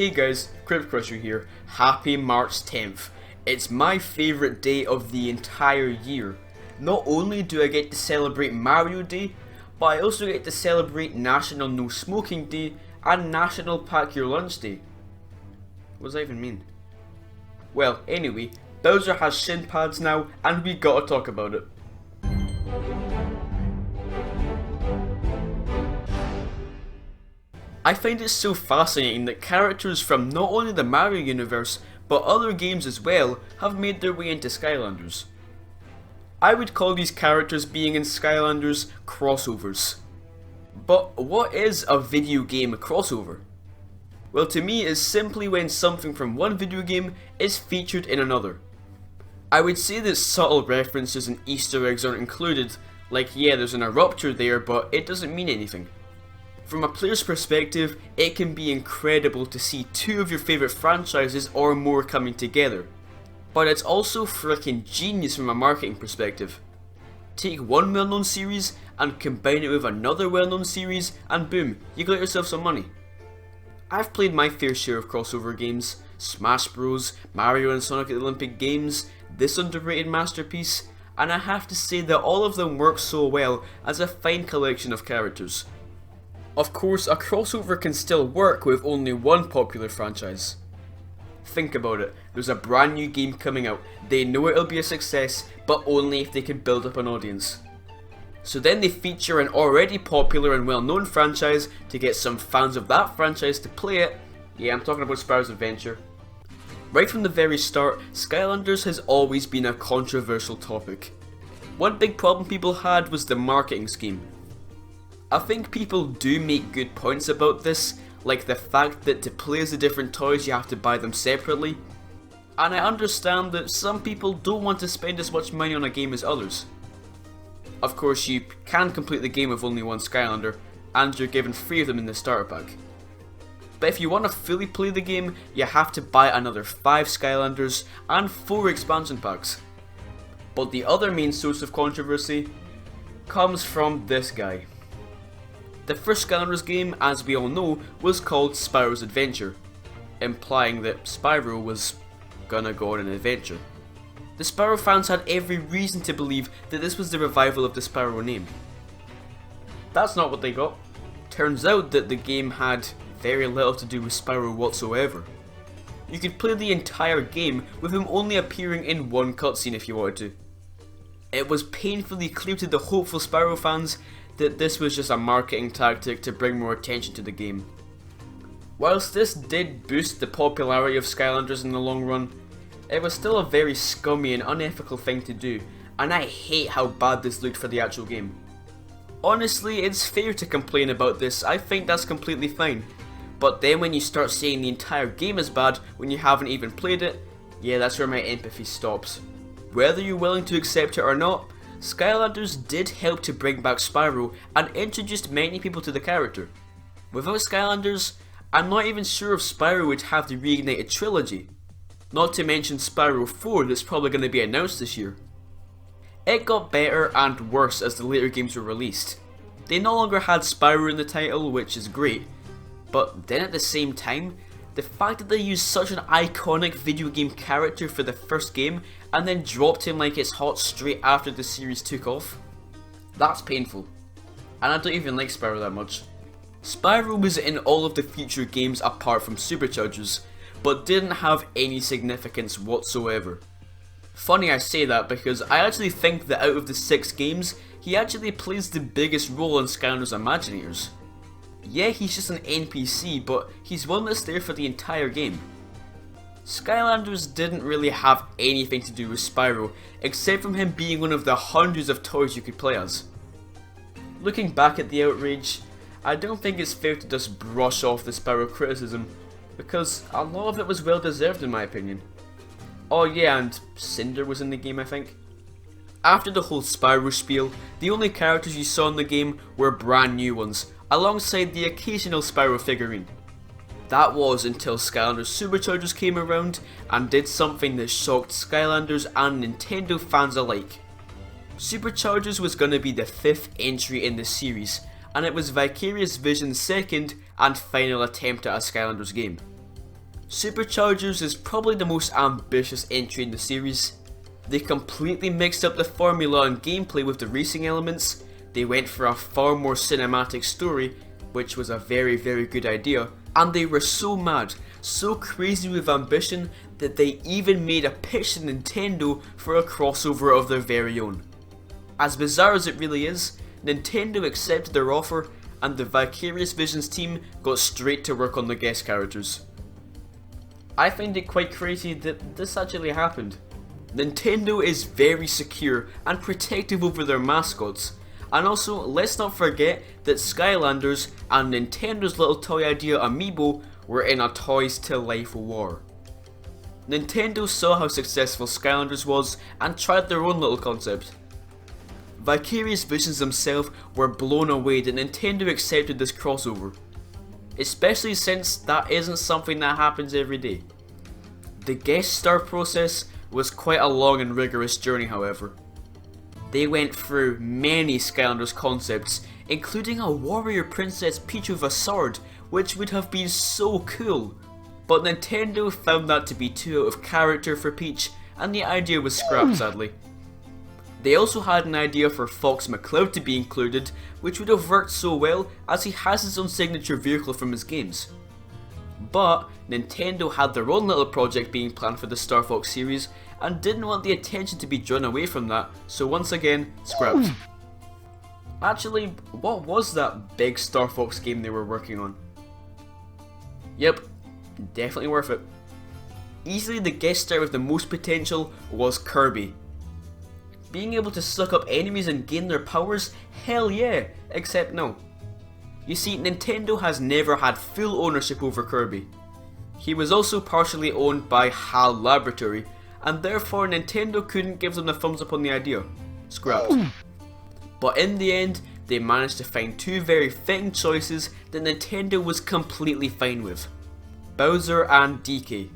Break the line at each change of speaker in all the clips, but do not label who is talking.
Hey guys, Krypt Krusher here. Happy March 10th. It's my favourite day of the entire year. Not only do I get to celebrate Mario Day, but I also get to celebrate National No Smoking Day and National Pack Your Lunch Day. What does that even mean? Well, anyway, Bowser has shin pads now and we gotta talk about it. I find it so fascinating that characters from not only the Mario universe, but other games as well, have made their way into Skylanders. I would call these characters being in Skylanders crossovers. But what is a video game crossover? Well, to me, it's simply when something from one video game is featured in another. I would say that subtle references and Easter eggs aren't included, like yeah, there's an eruptor there, but it doesn't mean anything. From a player's perspective, it can be incredible to see two of your favourite franchises or more coming together. But it's also freaking genius from a marketing perspective. Take one well-known series and combine it with another well-known series and boom, you got yourself some money. I've played my fair share of crossover games, Smash Bros, Mario and Sonic at the Olympic Games, this underrated masterpiece, and I have to say that all of them work so well as a fine collection of characters. Of course, a crossover can still work with only one popular franchise. Think about it, there's a brand new game coming out, they know it'll be a success, but only if they can build up an audience. So then they feature an already popular and well-known franchise to get some fans of that franchise to play it. Yeah, I'm talking about Spyro's Adventure. Right from the very start, Skylanders has always been a controversial topic. One big problem people had was the marketing scheme. I think people do make good points about this, like the fact that to play as the different toys you have to buy them separately. And I understand that some people don't want to spend as much money on a game as others. Of course, you can complete the game with only one Skylander, and you're given 3 of them in the starter pack. But if you want to fully play the game, you have to buy another 5 Skylanders and 4 expansion packs. But the other main source of controversy comes from this guy. The first Skylanders game, as we all know, was called Spyro's Adventure, implying that Spyro was gonna go on an adventure. The Spyro fans had every reason to believe that this was the revival of the Spyro name. That's not what they got. Turns out that the game had very little to do with Spyro whatsoever. You could play the entire game with him only appearing in one cutscene if you wanted to. It was painfully clear to the hopeful Spyro fans that this was just a marketing tactic to bring more attention to the game. Whilst this did boost the popularity of Skylanders in the long run, it was still a very scummy and unethical thing to do, and I hate how bad this looked for the actual game. Honestly, it's fair to complain about this, I think that's completely fine. But then when you start saying the entire game is bad when you haven't even played it, yeah, that's where my empathy stops. Whether you're willing to accept it or not, Skylanders did help to bring back Spyro and introduced many people to the character. Without Skylanders, I'm not even sure if Spyro would have the reignited trilogy. Not to mention Spyro 4 that's probably going to be announced this year. It got better and worse as the later games were released. They no longer had Spyro in the title, which is great, but then at the same time, the fact that they used such an iconic video game character for the first game and then dropped him like it's hot straight after the series took off, that's painful. And I don't even like Spyro that much. Spyro was in all of the future games apart from Superchargers, but didn't have any significance whatsoever. Funny I say that because I actually think that out of the 6 games, he actually plays the biggest role in Skylanders Imagineers. Yeah, he's just an NPC, but he's one that's there for the entire game. Skylanders didn't really have anything to do with Spyro, except from him being one of the hundreds of toys you could play as. Looking back at the outrage, I don't think it's fair to just brush off the Spyro criticism, because a lot of it was well deserved in my opinion. Oh yeah, and Cinder was in the game I think. After the whole Spyro spiel, the only characters you saw in the game were brand new ones, alongside the occasional Spyro figurine. That was until Skylanders Superchargers came around and did something that shocked Skylanders and Nintendo fans alike. Superchargers was going to be the 5th entry in the series, and it was Vicarious Vision's second and final attempt at a Skylanders game. Superchargers is probably the most ambitious entry in the series. They completely mixed up the formula and gameplay with the racing elements. They went for a far more cinematic story, which was a very good idea, and they were so mad, so crazy with ambition, that they even made a pitch to Nintendo for a crossover of their very own. As bizarre as it really is, Nintendo accepted their offer, and the Vicarious Visions team got straight to work on the guest characters. I find it quite crazy that this actually happened. Nintendo is very secure and protective over their mascots, and also let's not forget that Skylanders and Nintendo's little toy idea Amiibo were in a Toys to Life war. Nintendo saw how successful Skylanders was and tried their own little concept. Vicarious Visions themselves were blown away that Nintendo accepted this crossover, especially since that isn't something that happens every day. The guest star process was quite a long and rigorous journey, however. They went through many Skylanders concepts, including a warrior princess Peach with a sword, which would have been so cool. But Nintendo found that to be too out of character for Peach, and the idea was scrapped sadly. They also had an idea for Fox McCloud to be included, which would have worked so well as he has his own signature vehicle from his games. But Nintendo had their own little project being planned for the Star Fox series and didn't want the attention to be drawn away from that, so once again, scrapped. Actually, what was that big Star Fox game they were working on? Yep, definitely worth it. Easily the guest star with the most potential was Kirby. Being able to suck up enemies and gain their powers? Hell yeah, except no. You see, Nintendo has never had full ownership over Kirby. He was also partially owned by HAL Laboratory, and therefore Nintendo couldn't give them the thumbs up on the idea. Scrapped. But in the end, they managed to find two very fitting choices that Nintendo was completely fine with: Bowser and DK.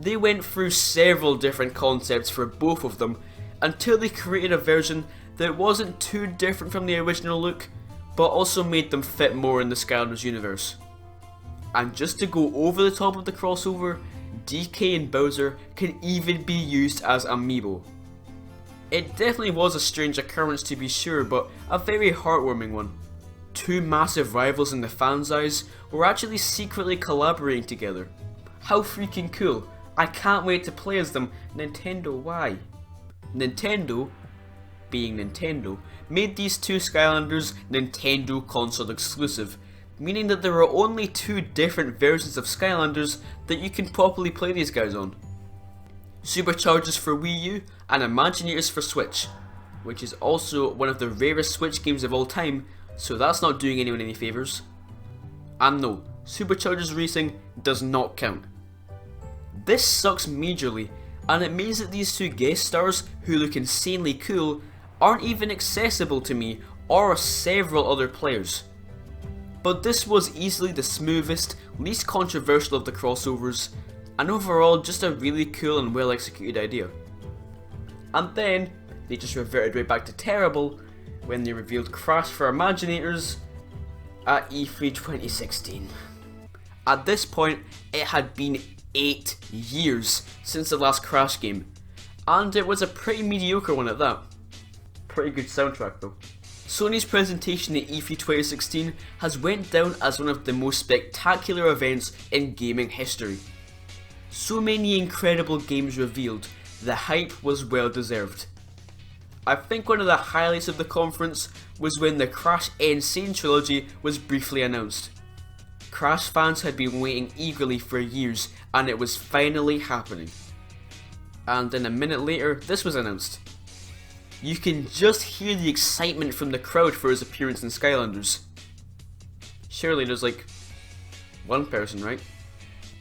They went through several different concepts for both of them until they created a version that wasn't too different from the original look, but also made them fit more in the Skylanders universe. And just to go over the top of the crossover, DK and Bowser can even be used as Amiibo. It definitely was a strange occurrence to be sure, but a very heartwarming one. Two massive rivals in the fans' eyes were actually secretly collaborating together. How freaking cool! I can't wait to play as them. Nintendo, why? Nintendo, being Nintendo, made these two Skylanders Nintendo console exclusive, meaning that there are only two different versions of Skylanders that you can properly play these guys on. Superchargers for Wii U and Imaginators for Switch, which is also one of the rarest Switch games of all time, so that's not doing anyone any favours. And no, Superchargers Racing does not count. This sucks majorly, and it means that these two guest stars, who look insanely cool, aren't even accessible to me or several other players. But this was easily the smoothest, least controversial of the crossovers, and overall just a really cool and well executed idea. And then, they just reverted right back to terrible when they revealed Crash for Imaginators at E3 2016. At this point, it had been 8 years since the last Crash game, and it was a pretty mediocre one at that. Pretty good soundtrack though. Sony's presentation at E3 2016 has went down as one of the most spectacular events in gaming history. So many incredible games revealed, the hype was well deserved. I think one of the highlights of the conference was when the Crash N. Sane trilogy was briefly announced. Crash fans had been waiting eagerly for years, and it was finally happening. And then a minute later, this was announced. You can just hear the excitement from the crowd for his appearance in Skylanders. Surely there's like one person, right?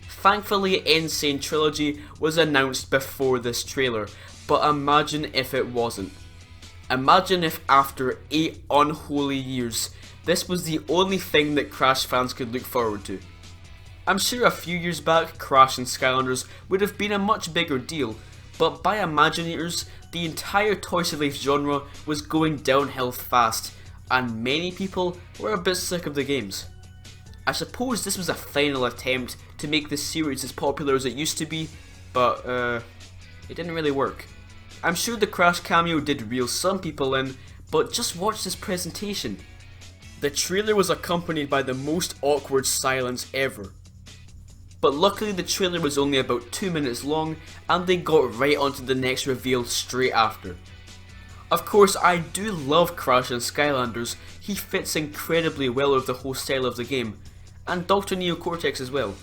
Thankfully, N. Sane Trilogy was announced before this trailer, but imagine if it wasn't. Imagine if after 8 unholy years, this was the only thing that Crash fans could look forward to. I'm sure a few years back, Crash and Skylanders would have been a much bigger deal, but by Imaginators, the entire Toys to Life genre was going downhill fast, and many people were a bit sick of the games. I suppose this was a final attempt to make this series as popular as it used to be, but it didn't really work. I'm sure the Crash cameo did reel some people in, but just watch this presentation. The trailer was accompanied by the most awkward silence ever. But luckily the trailer was only about 2 minutes long, and they got right onto the next reveal straight after. Of course, I do love Crash in Skylanders. He fits incredibly well with the whole style of the game, and Dr. Neo Cortex as well.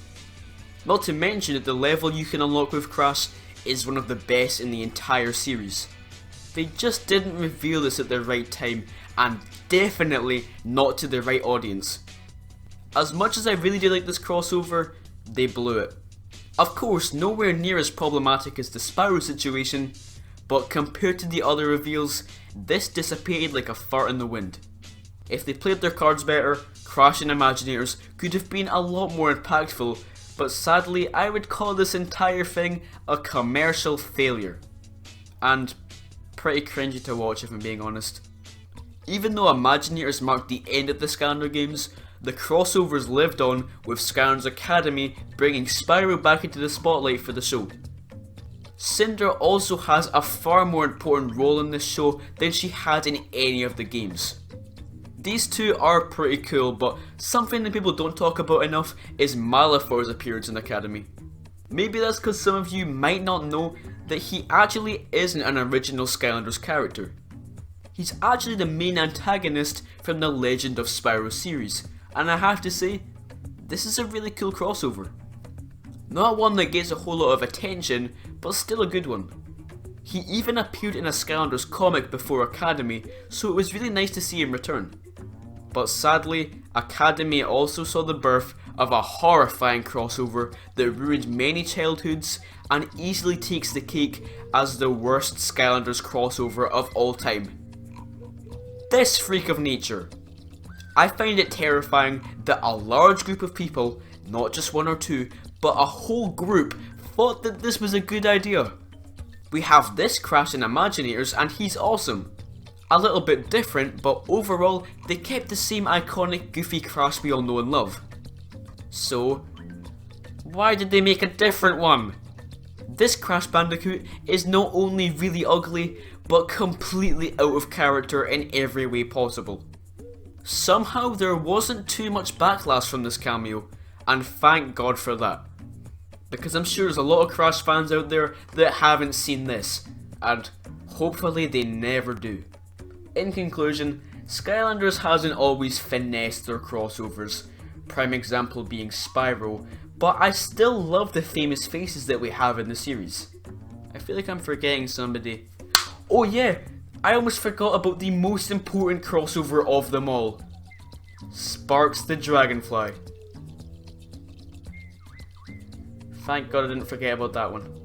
Not to mention that the level you can unlock with Crash is one of the best in the entire series. They just didn't reveal this at the right time, and definitely not to the right audience. As much as I really do like this crossover, they blew it. Of course, nowhere near as problematic as the Spyro situation, but compared to the other reveals, this dissipated like a fart in the wind. If they played their cards better, Crash and Imaginators could have been a lot more impactful, but sadly I would call this entire thing a commercial failure. And pretty cringy to watch if I'm being honest. Even though Imaginators marked the end of the Skylander games, the crossovers lived on, with Skylanders Academy bringing Spyro back into the spotlight for the show. Cinder also has a far more important role in this show than she had in any of the games. These two are pretty cool, but something that people don't talk about enough is Malefor's appearance in Academy. Maybe that's because some of you might not know that he actually isn't an original Skylanders character. He's actually the main antagonist from the Legend of Spyro series, and I have to say, this is a really cool crossover. Not one that gets a whole lot of attention, but still a good one. He even appeared in a Skylanders comic before Academy, so it was really nice to see him return. But sadly, Academy also saw the birth of a horrifying crossover that ruined many childhoods and easily takes the cake as the worst Skylanders crossover of all time. This freak of nature. I find it terrifying that a large group of people, not just one or two, but a whole group, thought that this was a good idea. We have this Crash in Imaginators and he's awesome. A little bit different, but overall they kept the same iconic goofy Crash we all know and love. So, why did they make a different one? This Crash Bandicoot is not only really ugly, but completely out of character in every way possible. Somehow there wasn't too much backlash from this cameo, and thank God for that. Because I'm sure there's a lot of Crash fans out there that haven't seen this, and hopefully they never do. In conclusion, Skylanders hasn't always finessed their crossovers, prime example being Spyro, but I still love the famous faces that we have in the series. I feel like I'm forgetting somebody. Oh yeah, I almost forgot about the most important crossover of them all. Sparks the Dragonfly. Thank God I didn't forget about that one.